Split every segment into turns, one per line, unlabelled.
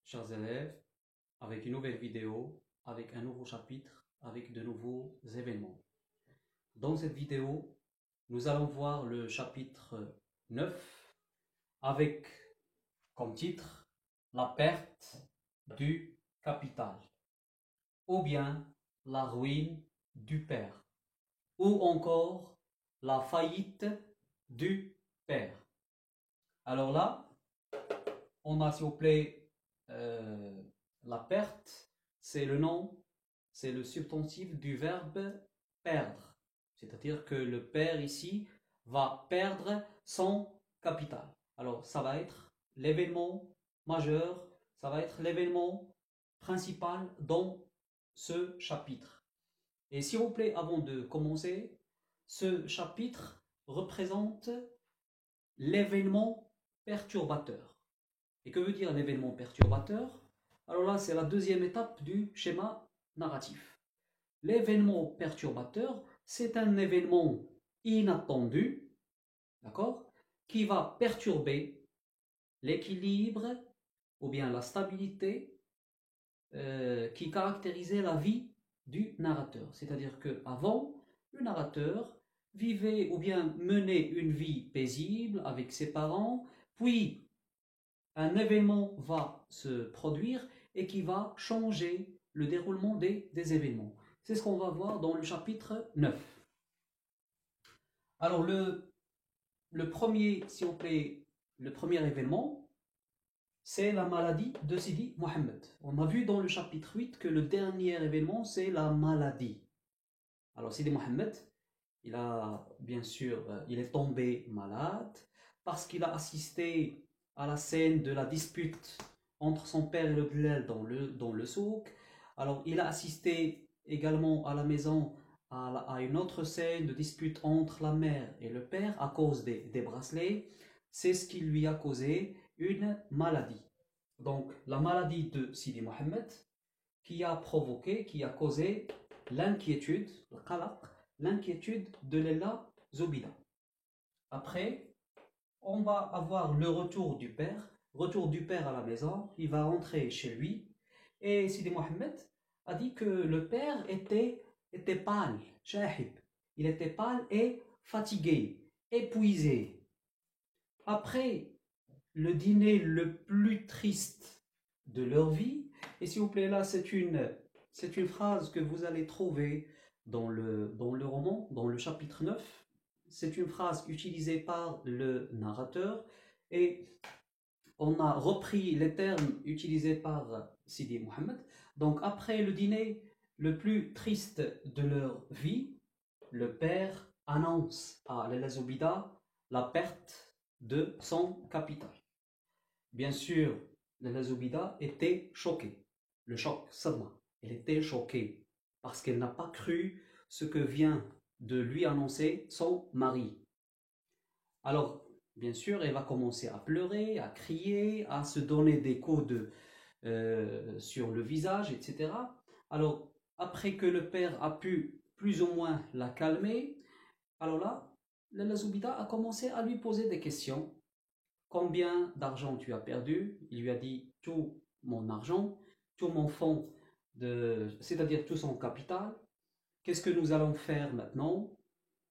chers élèves, avec une nouvelle vidéo, avec un nouveau chapitre, avec de nouveaux événements. Dans cette vidéo, nous allons voir le chapitre 9 avec comme titre la perte du capital ou bien la ruine du père ou encore la faillite du père. Alors là, on a s'il vous plaît la perte, c'est le nom, c'est le substantif du verbe perdre. C'est-à-dire que le père ici va perdre son capital. Alors ça va être l'événement majeur, ça va être l'événement principal dans ce chapitre. Et s'il vous plaît, avant de commencer, ce chapitre représente l'événement perturbateur. Et que veut dire un événement perturbateur? Alors là, c'est la deuxième étape du schéma narratif. L'événement perturbateur, c'est un événement inattendu, d'accord, qui va perturber l'équilibre ou bien la stabilité qui caractérisait la vie du narrateur. C'est-à-dire qu'avant, le narrateur vivait ou bien menait une vie paisible avec ses parents, puis un événement va se produire et qui va changer le déroulement des événements. C'est ce qu'on va voir dans le chapitre 9. Alors le premier, si on plaît, le premier événement, c'est la maladie de Sidi Mohammed. On a vu dans le chapitre 8 que le dernier événement, c'est la maladie. Alors Sidi Mohammed, il a bien sûr, il est tombé malade parce qu'il a assisté à la scène de la dispute entre son père et le Bilal dans le souk. Alors il a assisté également à la maison à une autre scène de dispute entre la mère et le père à cause des bracelets. C'est ce qui lui a causé une maladie. Donc la maladie de Sidi Mohammed qui a provoqué, qui a causé l'inquiétude, le qalaq, l'inquiétude de Lella Zobida. Après, on va avoir le retour du père à la maison, il va rentrer chez lui, et Sidi Mohammed a dit que le père était pâle, shahib. Il était pâle et fatigué, épuisé. Après le dîner le plus triste de leur vie, et s'il vous plaît, là, c'est une phrase que vous allez trouver dans le roman, dans le chapitre 9. C'est une phrase utilisée par le narrateur et on a repris les termes utilisés par Sidi Mohammed. Donc, après le dîner le plus triste de leur vie, le père annonce à Lella Zobida la perte de son capital. Bien sûr, Lella Zobida était choquée. Le choc, sadma. Elle était choquée parce qu'elle n'a pas cru ce que vient de lui annoncer son mari. Alors, bien sûr, elle va commencer à pleurer, à crier, à se donner des coups sur le visage, etc. Alors, après que le père a pu plus ou moins la calmer, alors là, Lella Zobida a commencé à lui poser des questions. Combien d'argent tu as perdu? Il lui a dit tout mon argent, tout mon fonds, c'est-à-dire tout son capital. Qu'est-ce que nous allons faire maintenant?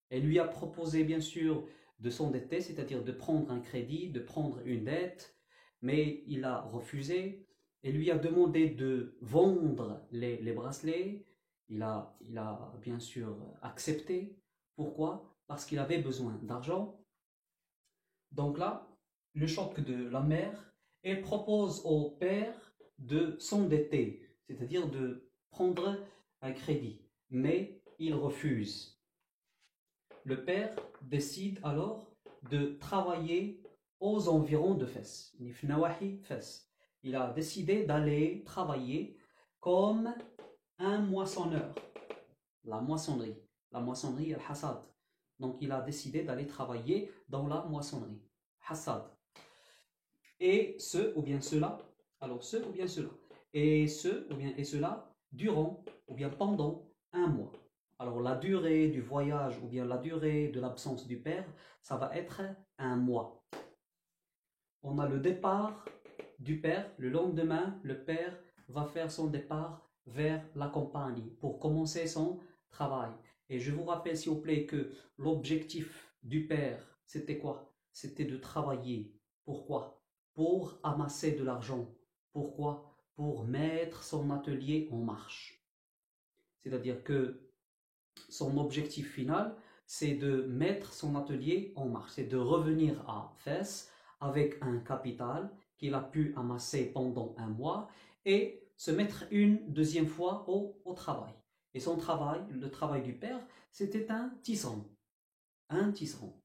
Elle lui a proposé bien sûr de s'endetter, c'est-à-dire de prendre un crédit, de prendre une dette, mais il a refusé. Elle lui a demandé de vendre les bracelets. Il a bien sûr accepté. Pourquoi? Parce qu'il avait besoin d'argent. Donc là, le choc de la mère, elle propose au père de s'endetter, c'est-à-dire de prendre un crédit, mais il refuse. Le père décide alors de travailler aux environs de Fès. Il a décidé d'aller travailler comme un moissonneur, la moissonnerie al-Hassad. Donc il a décidé d'aller travailler dans la moissonnerie, Hassad. Et ce ou bien cela, alors ce ou bien cela, et ce ou bien et cela durant ou bien pendant un mois. Alors la durée du voyage ou bien la durée de l'absence du père, ça va être un mois. On a le départ du père, le lendemain, le père va faire son départ vers la campagne pour commencer son travail. Et je vous rappelle, s'il vous plaît, que l'objectif du père, c'était quoi? C'était de travailler. Pourquoi? Pour amasser de l'argent. Pourquoi? Pour mettre son atelier en marche. C'est-à-dire que son objectif final, c'est de mettre son atelier en marche, c'est de revenir à Fès avec un capital qu'il a pu amasser pendant un mois et se mettre une deuxième fois au travail. Et son travail, le travail du père, c'était un tisserand. Un tisserand.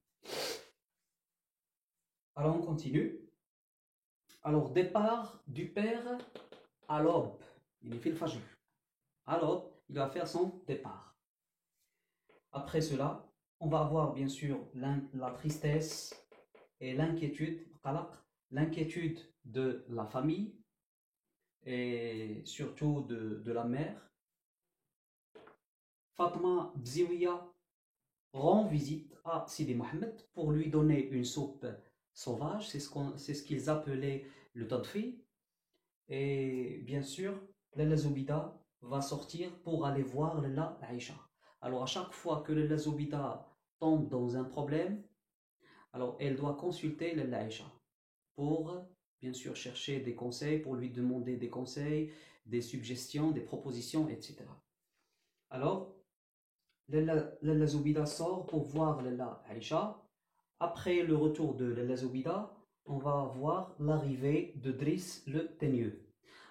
Alors on continue. Alors départ du père à l'aube. Il fait le fajr. À l'aube, il va faire son départ. Après cela, on va avoir bien sûr la tristesse et l'inquiétude, l'inquiétude de la famille et surtout de la mère. Fatma Bziouia rend visite à Sidi Mohamed pour lui donner une soupe sauvage, c'est ce qu'ils appelaient le tadfi. Et bien sûr, Lalla Zoubida va sortir pour aller voir Lalla Aïcha. Alors à chaque fois que Lalla Zoubida tombe dans un problème, alors elle doit consulter Lalla Aïcha pour bien sûr chercher des conseils, pour lui demander des conseils, des suggestions, des propositions, etc. Alors, Lalla Zoubida sort pour voir Lalla Aïcha. Après le retour de Lalla Zoubida, on va voir l'arrivée de Driss le Teigneux.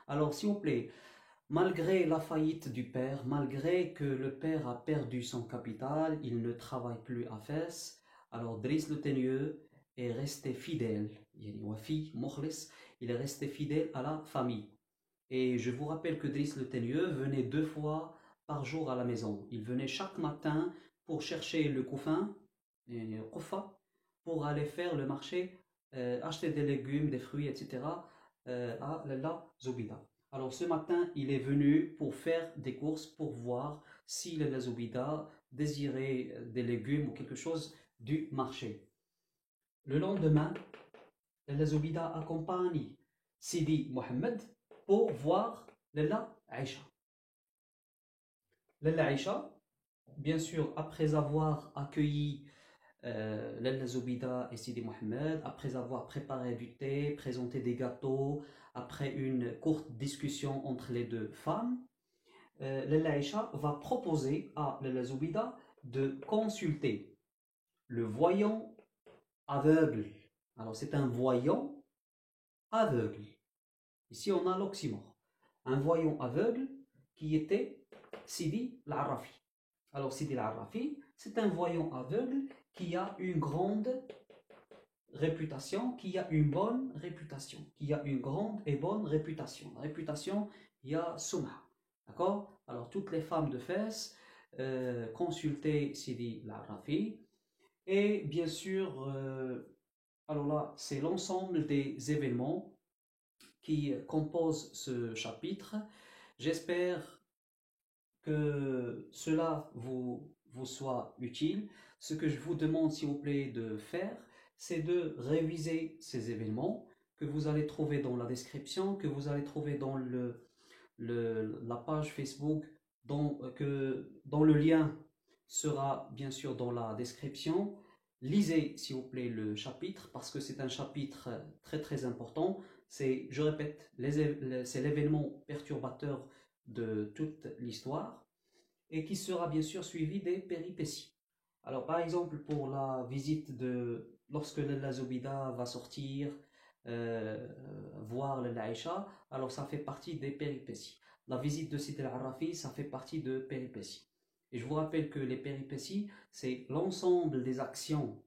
Alors, s'il vous plaît, malgré la faillite du père, malgré que le père a perdu son capital, il ne travaille plus à Fès, alors Driss le Teigneux est resté fidèle. Il est resté fidèle à la famille. Et je vous rappelle que Driss le Teigneux venait 2 fois par jour à la maison. Il venait chaque matin pour chercher le koufin, pour aller faire le marché, acheter des légumes, des fruits, etc. À Lalla Zoubida. Alors ce matin, il est venu pour faire des courses, pour voir si Lalla Zoubida désirait des légumes ou quelque chose du marché. Le lendemain, Lalla Zoubida accompagne Sidi Mohamed pour voir Lalla Aïcha. Lalla Aïcha, bien sûr, après avoir accueilli Lalla Zoubida et Sidi Mohamed, après avoir préparé du thé, présenté des gâteaux, après une courte discussion entre les deux femmes, Lalla Aïcha va proposer à Lalla Zoubida de consulter le voyant aveugle. Alors c'est un voyant aveugle. Ici on a l'oxymore. Un voyant aveugle qui était Sidi al-Arrafi. Alors Sidi al-Arrafi, c'est un voyant aveugle qui a une grande réputation, qui a une bonne réputation, qui a une grande et bonne réputation. La réputation, il y a Soumha. D'accord? Alors toutes les femmes de Fès consultaient Sidi al-Arrafi. Et bien sûr, alors là, c'est l'ensemble des événements qui composent ce chapitre. J'espère que cela vous soit utile. Ce que je vous demande, s'il vous plaît, de faire, c'est de réviser ces événements que vous allez trouver dans la description, que vous allez trouver dans la page Facebook, dont le lien sera bien sûr dans la description. Lisez, s'il vous plaît, le chapitre, parce que c'est un chapitre très très important. C'est, je répète, c'est l'événement perturbateur de toute l'histoire et qui sera bien sûr suivi des péripéties. Alors par exemple pour la visite lorsque Lalla Zoubida va sortir voir Lalla Aïcha, alors ça fait partie des péripéties. La visite de Sidi al-Arrafi, ça fait partie de péripéties. Et je vous rappelle que les péripéties, c'est l'ensemble des actions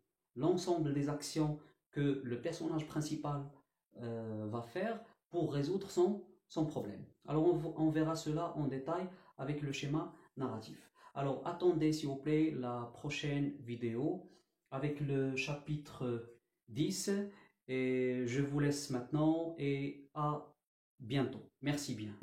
que le personnage principal va faire pour résoudre son problème. Alors on verra cela en détail avec le schéma narratif. Alors attendez s'il vous plaît la prochaine vidéo avec le chapitre 10 et je vous laisse maintenant et à bientôt. Merci bien.